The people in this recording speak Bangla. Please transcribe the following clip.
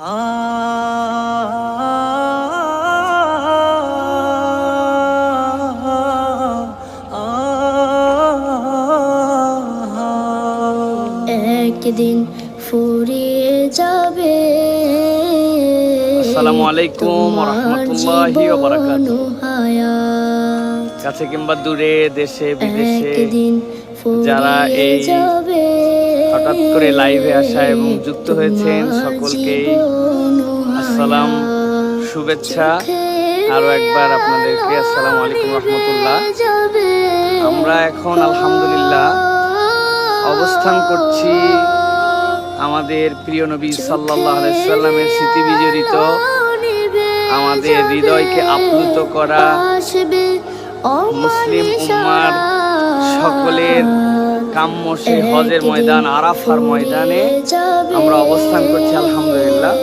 একদিন ফুরিয়ে যাবে। আসসালামু আলাইকুম ওয়া রাহমাতুল্লাহি ওয়া বারাকাতুহু। কাছে কিংবা দূরে, দেশে বিদেশে যারা এই হঠাৎ করে লাইভে আসা এবং যুক্ত হয়েছেন সকলকেই আসসালাম, শুভেচ্ছা। আরো একবার আপনাদেরকে আসসালামু আলাইকুম রাহমাতুল্লাহ। আমরা এখন আলহামদুলিল্লাহ অবস্থান করছি আমাদের প্রিয় নবী সাল্লাল্লাহু আলাইহি সাল্লামের স্মৃতি বিজড়িত, আমাদের হৃদয়কে আপ্লুত করা মুসলিম উম্মার সকলের কাম্য সেই হজের ময়দান আরাফার ময়দানে আমরা অবস্থান করছি আলহামদুলিল্লাহ।